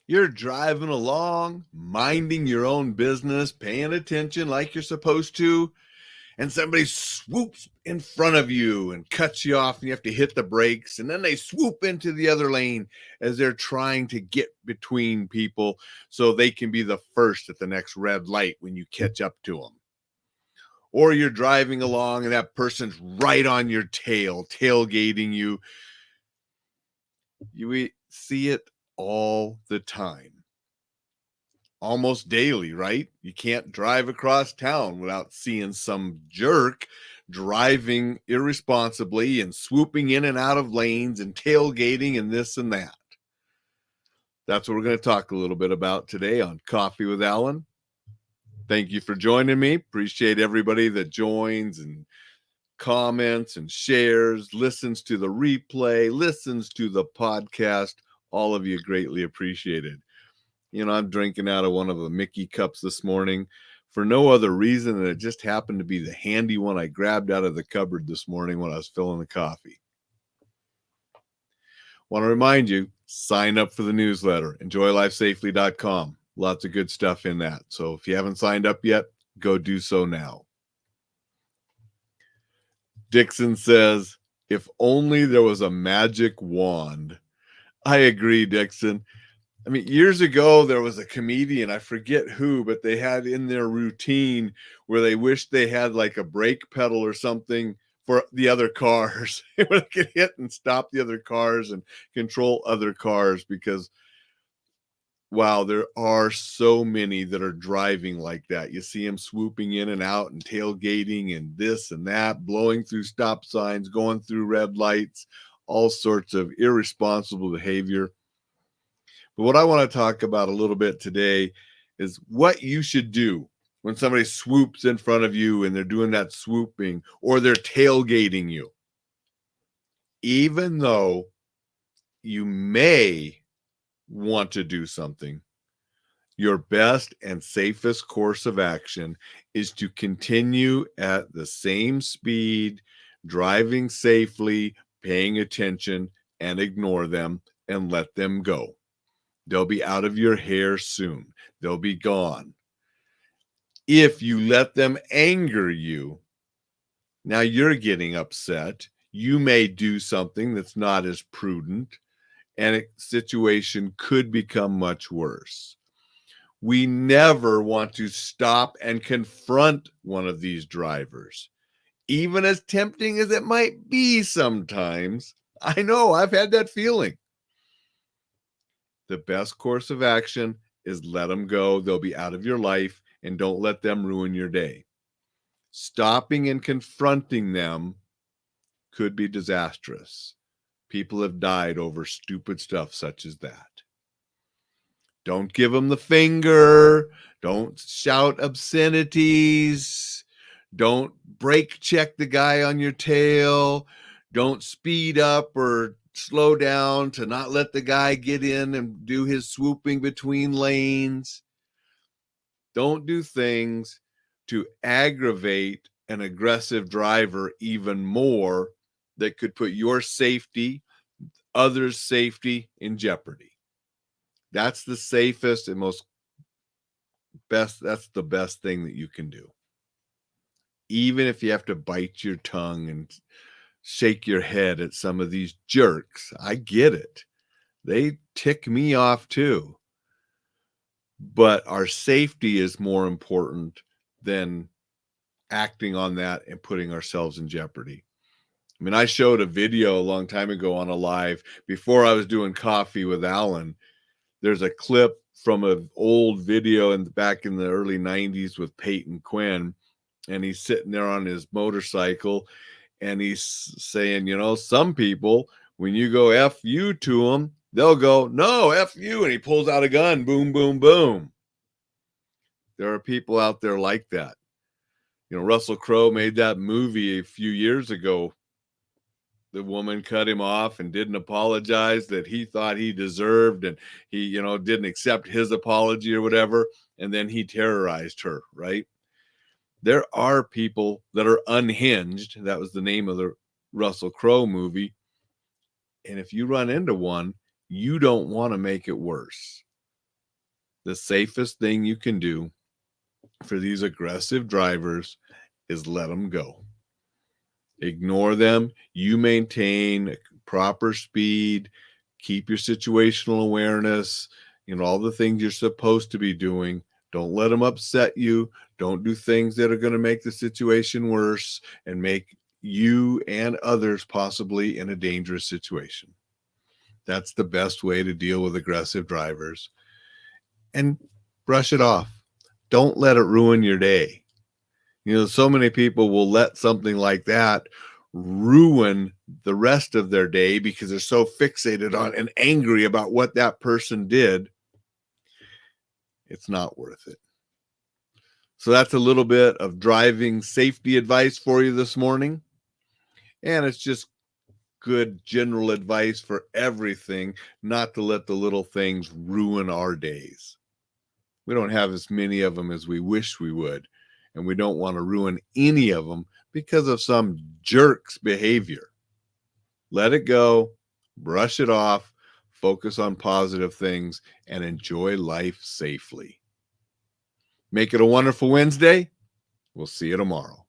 You're driving along, minding your own business, paying attention like you're supposed to, and somebody swoops in front of you and cuts you off, and you have to hit the brakes, and then they swoop into the other lane as they're trying to get between people so they can be the first at the next red light when you catch up to them. Or you're driving along and that person's right on your tail, tailgating you. You see it all the time, almost daily, right? You can't drive across town without seeing some jerk driving irresponsibly and swooping in and out of lanes and tailgating and this and that. That's what we're going to talk a little bit about today on Coffee with Alain. Thank you for joining me. Appreciate everybody that joins and comments and shares, listens to the replay, listens to the podcast. All of you greatly appreciated. You know, I'm drinking out of one of the Mickey cups this morning for no other reason than it just happened to be the handy one I grabbed out of the cupboard this morning when I was filling the coffee. Want to remind you, sign up for the newsletter, enjoylifesafely.com. Lots of good stuff in that. So if you haven't signed up yet, go do so now. Dixon says, if only there was a magic wand. I agree, Dixon. I mean, years ago, there was a comedian, I forget who, but they had in their routine where they wished they had like a brake pedal or something for the other cars. Where they could hit and stop the other cars and control other cars because, wow, there are so many that are driving like that. You see them swooping in and out and tailgating and this and that, blowing through stop signs, going through red lights, all sorts of irresponsible behavior. But what I want to talk about a little bit today is what you should do when somebody swoops in front of you and they're doing that swooping or they're tailgating you. Even though you may want to do something, your best and safest course of action is to continue at the same speed, driving safely, paying attention, and ignore them and let them go. They'll be out of your hair soon. They'll be gone. If you let them anger you, now you're getting upset. You may do something that's not as prudent, and a situation could become much worse. We never want to stop and confront one of these drivers, even as tempting as it might be sometimes. I know, I've had that feeling. The best course of action is let them go. They'll be out of your life, and don't let them ruin your day. Stopping and confronting them could be disastrous. People have died over stupid stuff such as that. Don't give them the finger. Don't shout obscenities. Don't brake check the guy on your tail. Don't speed up or slow down to not let the guy get in and do his swooping between lanes. Don't do things to aggravate an aggressive driver even more that could put your safety, others' safety in jeopardy. That's the safest and that's the best thing that you can do. Even if you have to bite your tongue and shake your head at some of these jerks. I get it. They tick me off too. But our safety is more important than acting on that and putting ourselves in jeopardy. I mean, I showed a video a long time ago on a live before I was doing Coffee with Alain. There's a clip from an old video back in the early 90s with Peyton Quinn, and he's sitting there on his motorcycle and he's saying, you know, some people, when you go F you to them, they'll go, no, F you. And he pulls out a gun, boom, boom, boom. There are people out there like that. You know, Russell Crowe made that movie a few years ago. The woman cut him off and didn't apologize that he thought he deserved, and he, you know, didn't accept his apology or whatever. And then he terrorized her, right? There are people that are unhinged. That was the name of the Russell Crowe movie. And if you run into one, you don't want to make it worse. The safest thing you can do for these aggressive drivers is let them go. Ignore them. You maintain proper speed, keep your situational awareness, all the things you're supposed to be doing. Don't let them upset you. Don't do things that are going to make the situation worse and make you and others possibly in a dangerous situation. That's the best way to deal with aggressive drivers. And brush it off. Don't let it ruin your day. So many people will let something like that ruin the rest of their day because they're so fixated on and angry about what that person did. It's not worth it. So that's a little bit of driving safety advice for you this morning. And it's just good general advice for everything, not to let the little things ruin our days. We don't have as many of them as we wish we would, and we don't want to ruin any of them because of some jerk's behavior. Let it go, brush it off, focus on positive things, and enjoy life safely. Make it a wonderful Wednesday. We'll see you tomorrow.